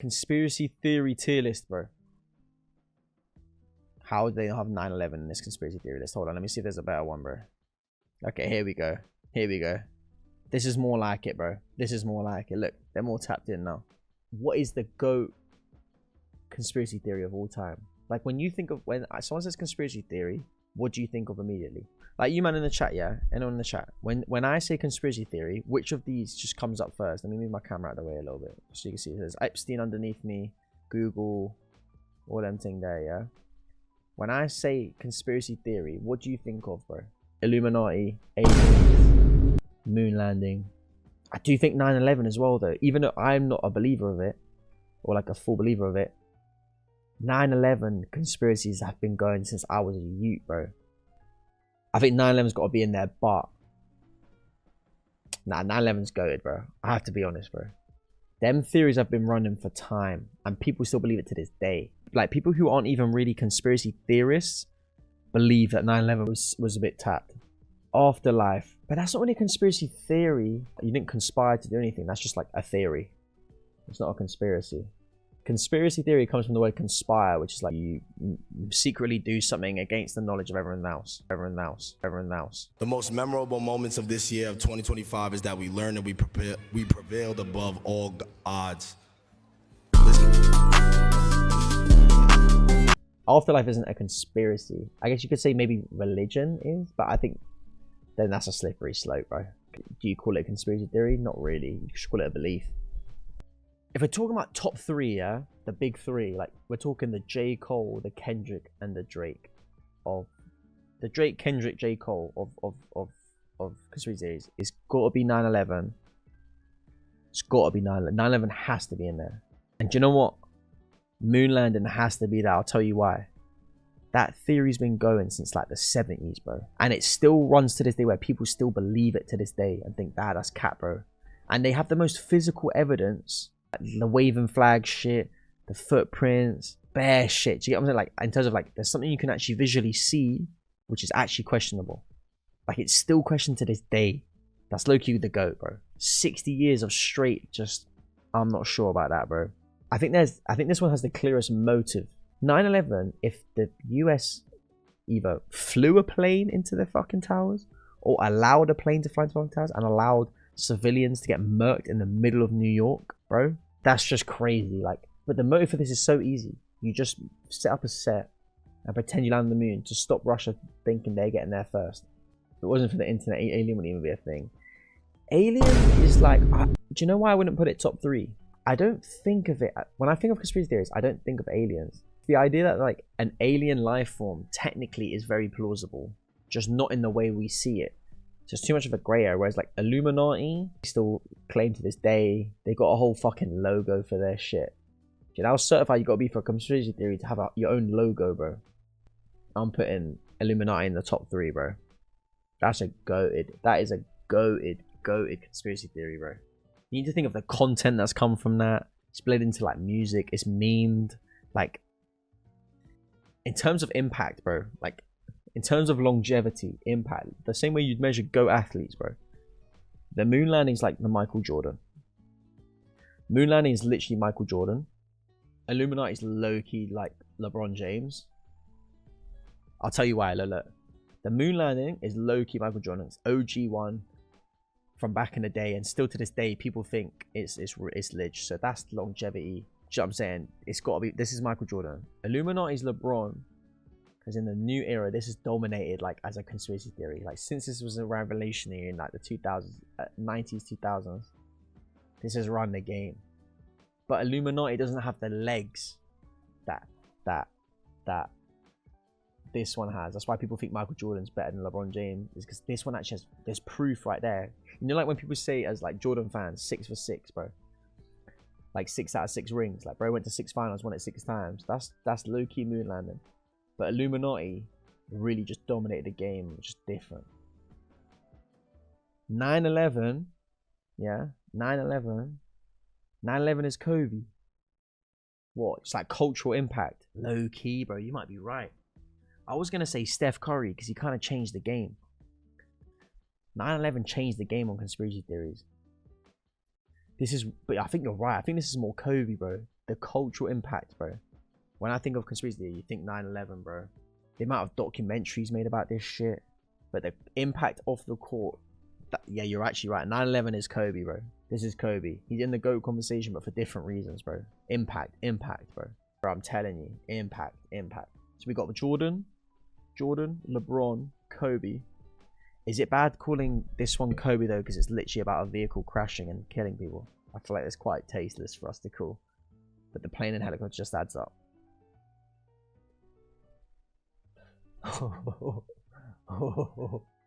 Conspiracy theory tier list, bro. How do they have 9/11 in this conspiracy theory list? Hold on, let me see if there's a better one, bro. Okay, here we go. Here we go. This is more like it, bro. This is more like it. Look, they're more tapped in now. What is the GOAT conspiracy theory of all time? Like, when you think of, when someone says conspiracy theory, what do you think of immediately? Like, you man in the chat, yeah? Anyone in the chat? When I say conspiracy theory, which of these just comes up first? Let me move my camera out of the way a little bit so you can see. It says Epstein underneath me, Google, all them thing there, yeah? When I say conspiracy theory, what do you think of, bro? Illuminati, aliens, moon landing. I do think 9/11 as well, though. Even though I'm not a believer of it, or like a full believer of it, 9/11 conspiracies have been going since I was a youth, bro. I think 9/11's got to be in there, but nah, 9/11's goated, bro. I have to be honest, bro. Them theories have been running for time, and people still believe it to this day. Like, people who aren't even really conspiracy theorists believe that 9/11 was a bit tapped. Afterlife, but that's not really a conspiracy theory. You didn't conspire to do anything. That's just like a theory. It's not a conspiracy. Conspiracy theory comes from the word conspire, which is like you secretly do something against the knowledge of everyone else. Everyone else. The most memorable moments of this year of 2025 is that we learned and we prevailed above all odds. Afterlife isn't a conspiracy. I guess you could say maybe religion is, but I think then that's a slippery slope, bro. Do you call it a conspiracy theory? Not really. You should call it a belief. If we're talking about top three, yeah, the big three, like we're talking the J. Cole, the Kendrick, and the Drake of the Drake, Kendrick, J. Cole of conspiracy theories. It's got to be 9/11. It's got to be 9/11. 9/11 has to be in there. And do you know what? Moon landing has to be there. I'll tell you why. That theory's been going since like the 70s, bro. And it still runs to this day where people still believe it to this day and think, that's cat, bro. And they have the most physical evidence. Like the waving flag shit, the footprints, bare shit. Do you get what I'm saying? Like, in terms of like, there's something you can actually visually see, which is actually questionable. Like, it's still questioned to this day. That's low-key the GOAT, bro. 60 years of straight, just, I'm not sure about that, bro. I think this one has the clearest motive. 9/11, if the US either flew a plane into the fucking towers or allowed a plane to fly into the fucking towers and allowed civilians to get murked in the middle of New York, bro, that's just crazy. Like, but the motive for this is so easy. You just set up a set and pretend you land on the moon to stop Russia thinking they're getting there first. If it wasn't for the internet, alien wouldn't even be a thing. Alien is like, do you know why I wouldn't put it top 3? I don't think of it, when I think of conspiracy theories, I don't think of aliens. The idea that like an alien life form technically is very plausible, just not in the way we see it. Just too much of a grey area. Whereas like Illuminati still claim to this day they got a whole fucking logo for their shit. You know how certified you gotta be for a conspiracy theory to have your own logo, bro. I'm putting Illuminati in the top 3, bro. That's a goated. That is a goated conspiracy theory, bro. You need to think of the content that's come from that. It's split into like music. It's memed. Like, in terms of impact, bro. Like, in terms of longevity, impact. The same way you'd measure GOAT athletes, bro. The moon landing is like the Michael Jordan. Moon landing is literally Michael Jordan. Illuminati is low-key like LeBron James. I'll tell you why. Look. The moon landing is low-key Michael Jordan. It's OG one from back in the day, and still to this day people think it's lig. So that's longevity. Do you know what I'm saying? It's got to be, this is Michael Jordan. Illuminati's LeBron, because in the new era this is dominated like as a conspiracy theory. Like, since this was a revolutionary in like the 2000s, 90s, 2000s, this has run the game. But Illuminati doesn't have the legs that this one has. That's why people think Michael Jordan's better than LeBron James, is because this one actually has, there's proof right there. You know, like when people say as like Jordan fans, 6 for 6, bro. Like 6 out of 6 rings. Like, bro went to 6 finals, won it 6 times. That's low-key moon landing. But Illuminati really just dominated the game, just different. 9/11, yeah, 9/11. 9/11 is Kobe. What? It's like cultural impact. Low-key, bro. You might be right. I was going to say Steph Curry because he kind of changed the game. 9/11 changed the game on conspiracy theories. This is, but I think you're right. I think this is more Kobe, bro. the cultural impact, bro. When I think of conspiracy theory, you think 9/11, bro. The amount of documentaries made about this shit, but the impact off the court. Yeah, you're actually right. 9/11 is Kobe, bro. This is Kobe. He's in the GOAT conversation, but for different reasons, bro. Impact, bro. Bro, I'm telling you, impact. So we got Jordan, LeBron, Kobe. Is it bad calling this one Kobe though? Because it's literally about a vehicle crashing and killing people. I feel like it's quite tasteless for us to call. But the plane and helicopter just adds up.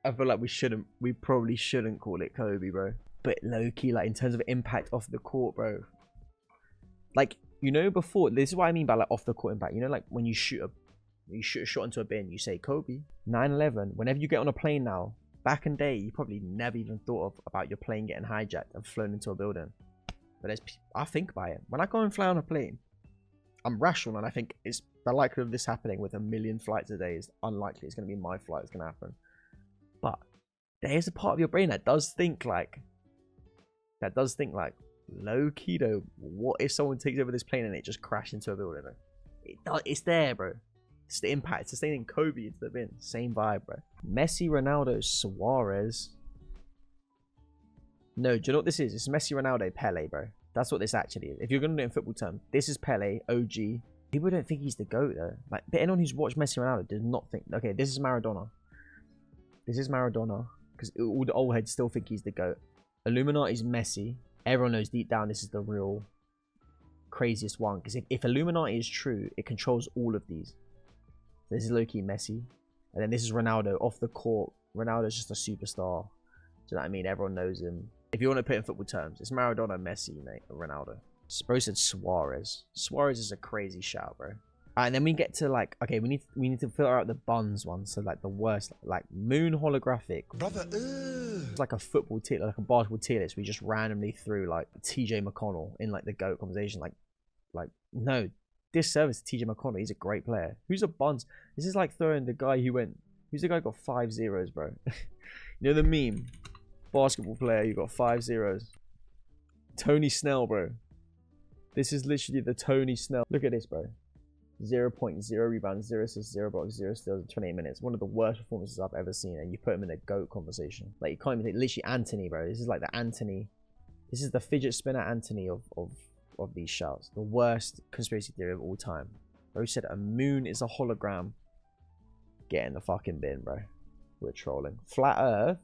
I feel like we probably shouldn't call it Kobe, bro. But low-key, like in terms of impact off the court, bro. Like, you know, before, this is what I mean by like off the court impact. You know, like when you shoot a shot into a bin, you say Kobe. 9/11, whenever you get on a plane now, back in the day, you probably never even thought about your plane getting hijacked and flown into a building. But I think about it. When I go and fly on a plane, I'm rational and I think it's the likelihood of this happening with 1 million flights a day is unlikely. It's going to be my flight that's going to happen. But there is a part of your brain that does think like, low key though, what if someone takes over this plane and it just crashed into a building? It's there, bro. It's the impact. It's sustaining Kobe into the bin. Same vibe, bro. Messi, Ronaldo, Suarez. No, do you know what this is? It's Messi, Ronaldo, Pele, bro. That's what this actually is. If you're going to do it in football terms, this is Pele, OG. People don't think he's the GOAT, though. Like, but anyone who's watched Messi, Ronaldo does not think... Okay, this is Maradona. This is Maradona. Because all the old heads still think he's the GOAT. Illuminati's Messi. Everyone knows deep down this is the real craziest one. Because if Illuminati is true, it controls all of these. This is low-key Messi. And then this is Ronaldo off the court. Ronaldo's just a superstar. Do you know what I mean? Everyone knows him. If you want to put it in football terms, it's Maradona, Messi, mate, or Ronaldo. Bro said Suarez. Suarez is a crazy shout, bro. And then we get to like, okay, we need to filter out the buns one. So like the worst, like moon holographic. Brother, it's like a football tier, like a basketball tier list. We just randomly threw like TJ McConnell in like the GOAT conversation. Like no. Disservice to TJ McConnell. He's a great player. Who's a buns? This is like throwing the guy who went... Who's the guy who got 5 zeros, bro? You know the meme? Basketball player, you got 5 zeros. Tony Snell, bro. This is literally the Tony Snell. Look at this, bro. 0.0 rebounds, 0 assists, 0 blocks, 0 steals in 28 minutes. One of the worst performances I've ever seen. And you put him in a GOAT conversation. Like, you can't even think... Literally Anthony, bro. This is like the Anthony... This is the fidget spinner Anthony of these shouts. The worst conspiracy theory of all time. Bro said a moon is a hologram. Get in the fucking bin, bro. We're trolling. Flat Earth.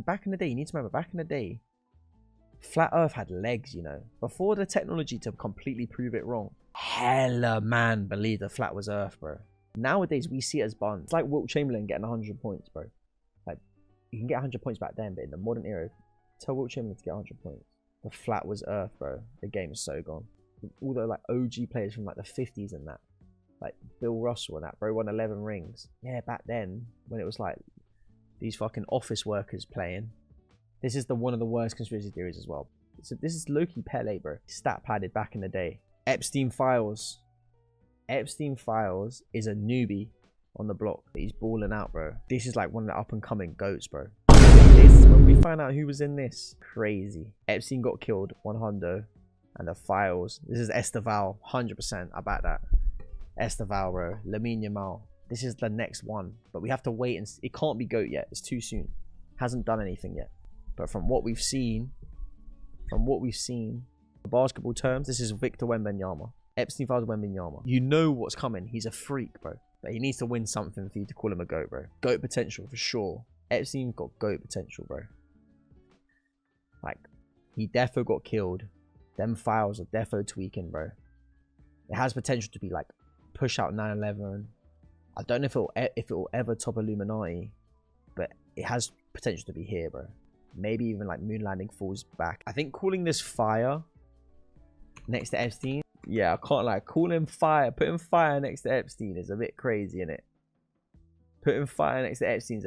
Back in the day, you need to remember, back in the day, Flat Earth had legs, you know. Before the technology to completely prove it wrong, hella man believed the flat was Earth, bro. Nowadays, we see it as buns. It's like Wilt Chamberlain getting 100 points, bro. Like, you can get 100 points back then, but in the modern era, tell Wilt Chamberlain to get 100 points. The flat was Earth, bro. The game is so gone. All the like OG players from like the 50s and that, like Bill Russell and that, bro, won 11 rings. Yeah, back then when it was like these fucking office workers playing. This is one of the worst conspiracy theories as well. So this is low-key Pele, bro. Stat padded back in the day. Epstein Files. Epstein Files is a newbie on the block. He's balling out, bro. This is like one of the up-and-coming GOATs, bro. This, when we find out who was in this, crazy. Epstein got killed, 100, and the Files. This is Esteval, 100%. I back that. Esteval, bro. Lamine Yamal. This is the next one, but we have to wait and see. It can't be GOAT yet. It's too soon. Hasn't done anything yet. But from what we've seen, in basketball terms, this is Victor Wembanyama. Epstein Files Wembanyama. You know what's coming. He's a freak, bro. But he needs to win something for you to call him a GOAT, bro. GOAT potential for sure. Epstein got GOAT potential, bro. Like, he defo got killed. Them files are defo tweaking, bro. It has potential to be like push out 9/11. I don't know if it'll ever top Illuminati, but it has potential to be here, bro. Maybe even like moon landing falls back. I think calling this fire next to Epstein, yeah, I can't like call him fire. Putting fire next to Epstein is a bit crazy, innit? Putting fire next to Epstein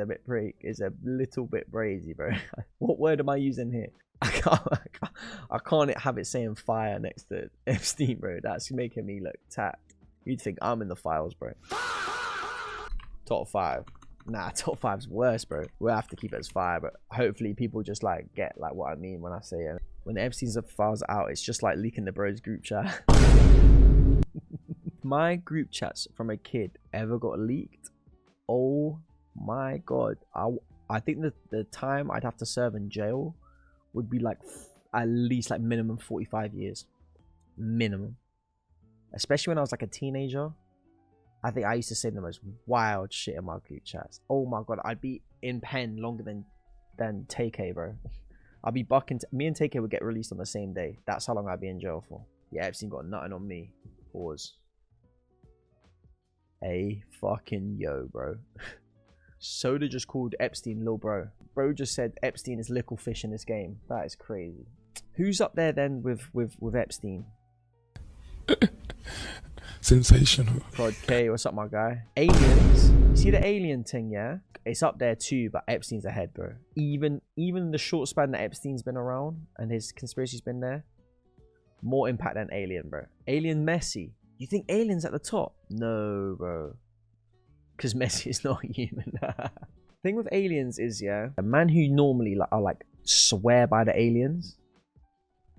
is a little bit crazy, bro. What word am I using here? I can't have it saying fire next to Epstein, bro. That's making me look tapped. You'd think I'm in the files, bro. Top 5. Nah, top 5's worse, bro. We'll have to keep it as fire, but hopefully people just like get like what I mean when I say it. When Epstein's files are out, it's just like leaking the bros group chat. My group chats from a kid ever got leaked, oh my god, I think the time I'd have to serve in jail would be like at least like minimum 45 years. Minimum. Especially when I was like a teenager. I think I used to say the most wild shit in my group chats. Oh my god, I'd be in pen longer than TK, bro. I'd be bucking. Me and TK would get released on the same day. That's how long I'd be in jail for. Yeah, Epstein got nothing on me. Pause. A fucking yo, bro. Soda just called Epstein lil bro. Bro just said Epstein is little fish in this game. That is crazy. Who's up there then with Epstein? Sensational. Prod K, what's up, my guy? Aliens. You see the alien thing, yeah? It's up there too, but Epstein's ahead, bro. Even the short span that Epstein's been around and his conspiracy's been there, more impact than Alien, bro. Alien Messi. You think Alien's at the top? No, bro. Because Messi is not human. Thing with aliens is, yeah, the man who normally swear by the aliens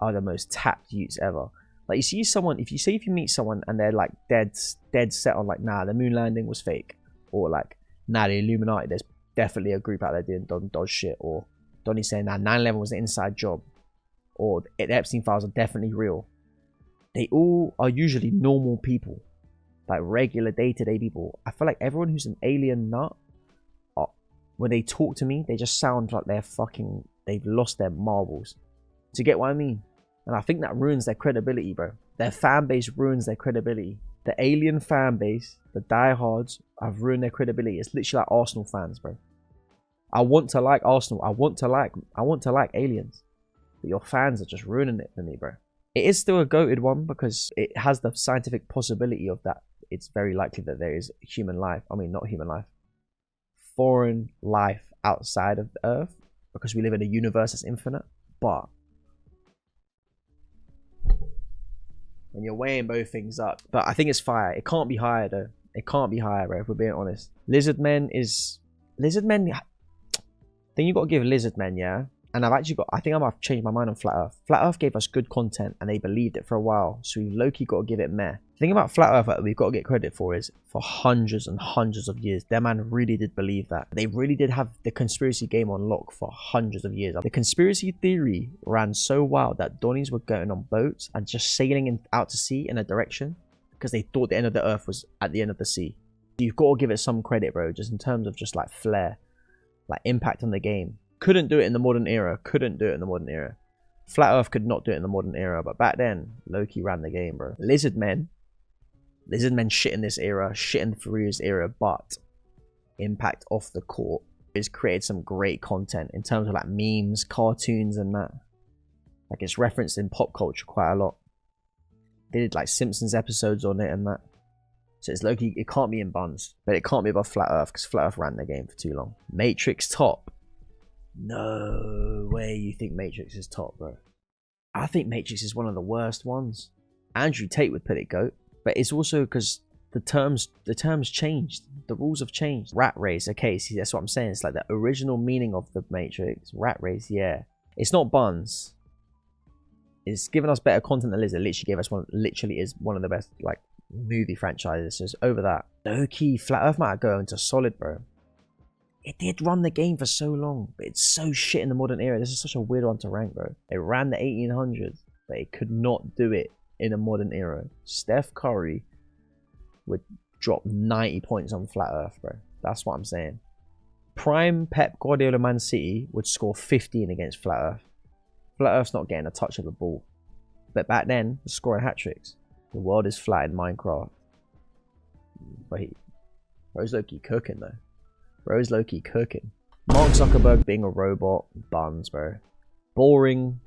are the most tapped youths ever. Like, you see someone, if you meet someone and they're like dead set on like, nah, the moon landing was fake, or like, nah, the Illuminati, there's definitely a group out there doing dodge shit, or Donnie saying, nah, 9/11 was an inside job, or the Epstein files are definitely real. They all are usually normal people, like regular day-to-day people. I feel like everyone who's an alien nut, when they talk to me, they just sound like they've lost their marbles. Do you get what I mean? And I think that ruins their credibility, bro. Their fan base ruins their credibility. The alien fan base, the diehards, have ruined their credibility. It's literally like Arsenal fans, bro. I want to like Arsenal. I want to like aliens. But your fans are just ruining it for me, bro. It is still a goated one because it has the scientific possibility of that. It's very likely that there is human life. I mean, not human life. Foreign life outside of the Earth, because we live in a universe that's infinite. But when you're weighing both things up, but I think it's fire. It can't be higher though. It can't be higher, bro, if we're being honest. Lizardmen. I think you got to give Lizardmen, yeah. And I think I might have changed my mind on Flat Earth. Flat Earth gave us good content and they believed it for a while, so we low-key got to give it meh. The thing about Flat Earth that we've got to get credit for is, for hundreds and hundreds of years, their man really did believe that. They really did have the conspiracy game on lock for hundreds of years. The conspiracy theory ran so wild that Donnies were going on boats and just sailing out to sea in a direction because they thought the end of the Earth was at the end of the sea. You've got to give it some credit, bro, just in terms of just like flair, like impact on the game. Couldn't do it in the modern era. Flat Earth could not do it in the modern era, but back then, Loki ran the game, bro. Lizardmen shit in this era, shit in Farouk's era, but impact off the court has created some great content in terms of like memes, cartoons, and that. Like, it's referenced in pop culture quite a lot. They did like Simpsons episodes on it and that. So it's Loki. It can't be in buns, but it can't be above Flat Earth because Flat Earth ran the game for too long. Matrix top. No way you think Matrix is top, bro. I think Matrix is one of the worst ones. Andrew Tate would put it GOAT, but it's also because the terms changed. The rules have changed. Rat race, okay, see, that's what I'm saying. It's like the original meaning of the Matrix. Rat race, yeah. It's not buns. It's given us better content than Lizard. Literally is one of the best like movie franchises. So it's over that. Low key, Flat Earth might go into solid, bro. It did run the game for so long, but it's so shit in the modern era. This is such a weird one to rank, bro. It ran the 1800s, but it could not do it in a modern era. Steph Curry would drop 90 points on Flat Earth, bro. That's what I'm saying. Prime Pep Guardiola Man City would score 15 against Flat Earth. Flat Earth's not getting a touch of the ball. But back then, they're scoring hat-tricks. The world is flat in Minecraft. Wait. Bro's low-key cooking, though. Bro's low-key cooking. Mark Zuckerberg being a robot. Buns, bro. Boring.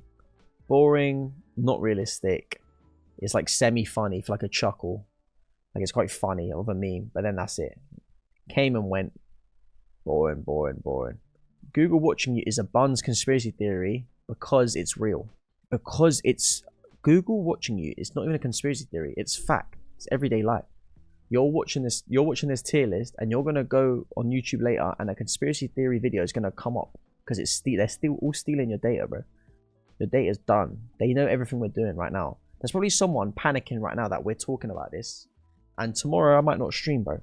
Not realistic. It's like semi-funny for like a chuckle. Like, it's quite funny of a meme. But then that's it. Came and went. Boring. Google watching you is a buns conspiracy theory because it's real. Because it's Google watching you. It's not even a conspiracy theory. It's fact. It's everyday life. You're watching this tier list, and you're gonna go on YouTube later, and a conspiracy theory video is gonna come up because they're still all stealing your data, bro. The data's done. They know everything we're doing right now. There's probably someone panicking right now that we're talking about this. And tomorrow I might not stream, bro.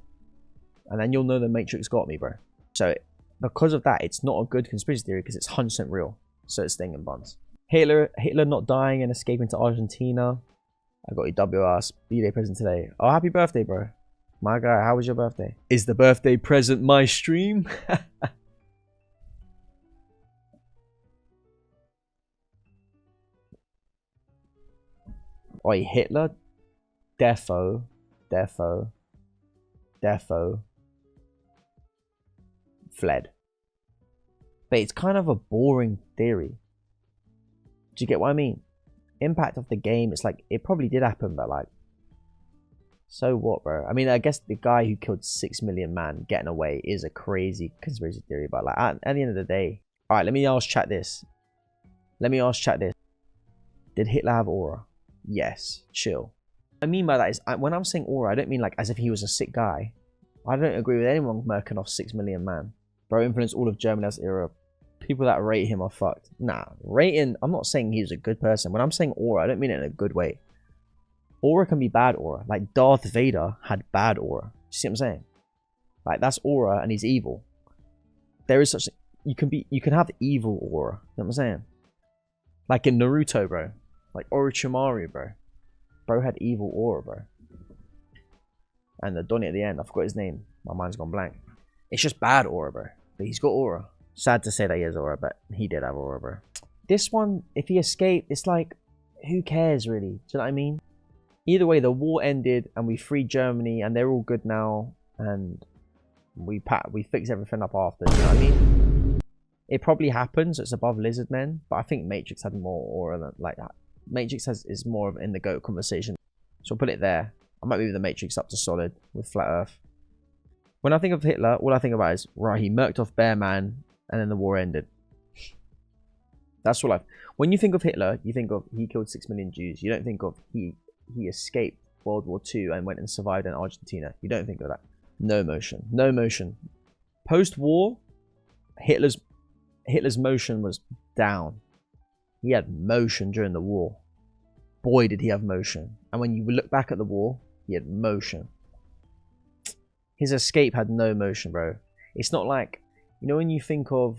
And then you'll know the Matrix got me, bro. So because of that, it's not a good conspiracy theory because it's 100% real. So it's staying in buns. Hitler not dying and escaping to Argentina. I got your WRS B-Day present today. Oh, happy birthday, bro. My guy, how was your birthday? Is the birthday present my stream? Oi, Hitler, defo, fled. But it's kind of a boring theory. Do you get what I mean? Impact of the game, it's like, it probably did happen, but like, so what, bro? I mean, I guess the guy who killed 6 million man getting away is a crazy conspiracy theory, but like, at the end of the day, all right, let me ask chat this. Did Hitler have aura? Yes, chill. What I mean by that is, when I'm saying aura, I don't mean like as if he was a sick guy. I don't agree with anyone murking off 6 million man. Bro influenced all of Germany as era. People that rate him are fucked. Nah, rating, I'm not saying he's a good person. When I'm saying aura, I don't mean it in a good way. Aura can be bad aura. Like Darth Vader had bad aura. You see what I'm saying? Like that's aura and he's evil. There is such, you can have evil aura. You know what I'm saying? Like in Naruto, bro. Like Orochimaru, bro. Bro had evil aura, bro. And the Donnie at the end, I forgot his name. My mind's gone blank. It's just bad aura, bro. But he's got aura. Sad to say that he has aura, but he did have aura, bro. This one, if he escaped, it's like, who cares, really? Do you know what I mean? Either way, the war ended, and we freed Germany, and they're all good now, and we fix everything up after, you know what I mean? It probably happens, it's above lizard men, but I think Matrix had more aura than, like, that. Matrix is more of in the GOAT conversation. So I'll put it there. I might move the Matrix up to solid with Flat Earth. When I think of Hitler, all I think about is, right, he murked off Bear Man, and then the war ended. That's all when you think of Hitler, you think of he killed 6 million Jews. You don't think of he escaped World War II and went and survived in Argentina. You don't think of that. No motion. No motion. Post-war, Hitler's motion was down. He had motion during the war. Boy, did he have motion. And when you look back at the war, he had motion. His escape had no motion, bro. It's not like, you know, when you think of,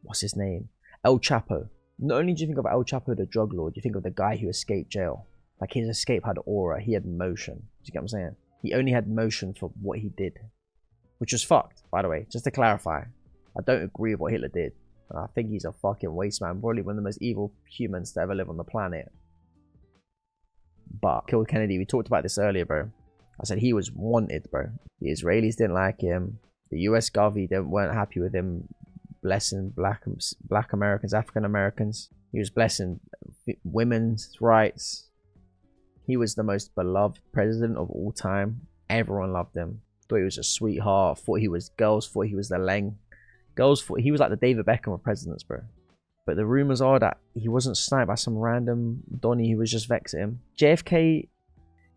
what's his name? El Chapo. Not only do you think of El Chapo, the drug lord, you think of the guy who escaped jail. Like, his escape had aura. He had motion. Do you get what I'm saying? He only had motion for what he did. Which was fucked, by the way. Just to clarify. I don't agree with what Hitler did. I think he's a fucking waste man. Probably one of the most evil humans to ever live on the planet. But killed Kennedy. We talked about this earlier, bro. I said he was wanted, bro. The Israelis didn't like him. The US Govy weren't happy with him blessing black Americans, African Americans. He was blessing women's rights. He was the most beloved president of all time. Everyone loved him. Thought he was a sweetheart. Girls thought he was the Leng. Girls thought he was like the David Beckham of presidents, bro. But the rumors are that he wasn't sniped by some random Donnie who was just vexing him. JFK,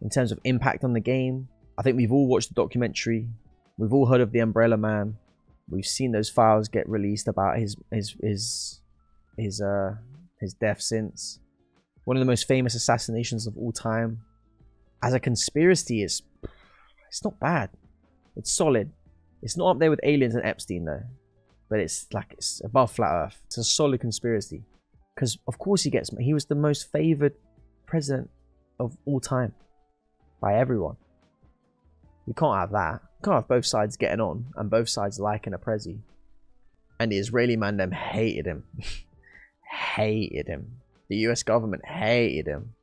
in terms of impact on the game, I think we've all watched the documentary. We've all heard of the Umbrella Man. We've seen those files get released about his death since. One of the most famous assassinations of all time. As a conspiracy, it's not bad. It's solid. It's not up there with aliens and Epstein though. But it's above Flat Earth. It's a solid conspiracy. Because of course he was the most favored president of all time. By everyone. You can't have that. You can't have both sides getting on and both sides liking a prezi. And the Israeli man them hated him. Hated him. The US government hated him.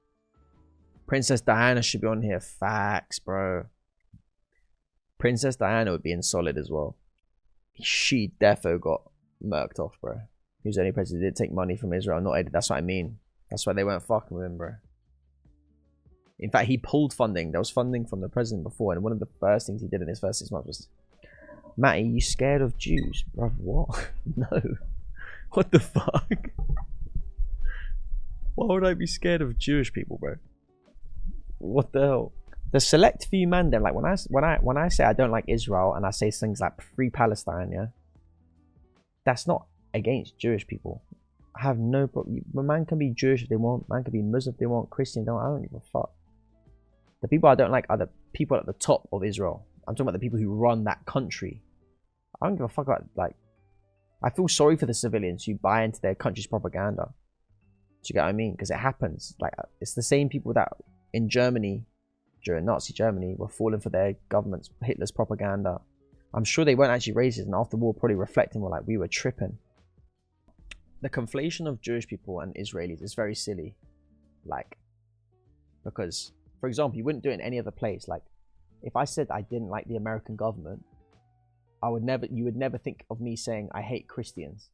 Princess Diana should be on here. Facts, bro. Princess Diana would be in solid as well. She defo got murked off, bro. He was the only president who did take money from Israel. Not aided. That's what I mean. That's why they weren't fucking with him, bro. In fact, he pulled funding. There was funding from the president before, and one of the first things he did in his first 6 months was, Matty, you scared of Jews? Bro, what? No. What the fuck? Why would I be scared of Jewish people, bro? What the hell? The select few man them, like when I say I don't like Israel and I say things like free Palestine, yeah, that's not against Jewish people. I have no problem. Man can be Jewish if they want. Man can be Muslim if they want. Christian, don't. I don't give a fuck. The people I don't like are the people at the top of Israel. I'm talking about the people who run that country. I don't give a fuck about, like, I feel sorry for the civilians who buy into their country's propaganda. Do you get what I mean? Because it happens. Like, it's the same people that in Germany, during Nazi Germany, were falling for their government's, Hitler's propaganda. I'm sure they weren't actually racist, and after the war probably reflecting were like, we were tripping. The conflation of Jewish people and Israelis is very silly. Like, because, for example, you wouldn't do it in any other place. Like, if I said I didn't like the American government, you would never think of me saying I hate Christians.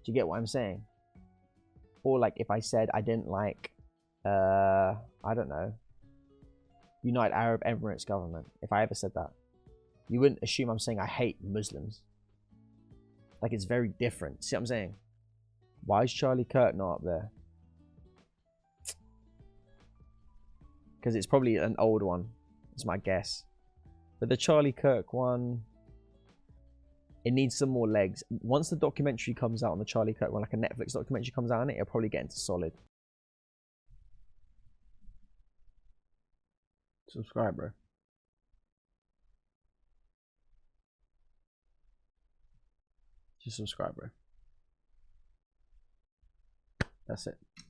Do you get what I'm saying? Or like if I said I didn't like, I don't know, United Arab Emirates government. If I ever said that, you wouldn't assume I'm saying I hate Muslims. Like, it's very different. See what I'm saying? Why is Charlie Kirk not up there? Because it's probably an old one. It's my guess. But the Charlie Kirk one, it needs some more legs. Once the documentary comes out on the Charlie Kirk one, like a Netflix documentary comes out on it, it'll probably get into solid. Subscribe, bro. Just subscribe, bro. That's it.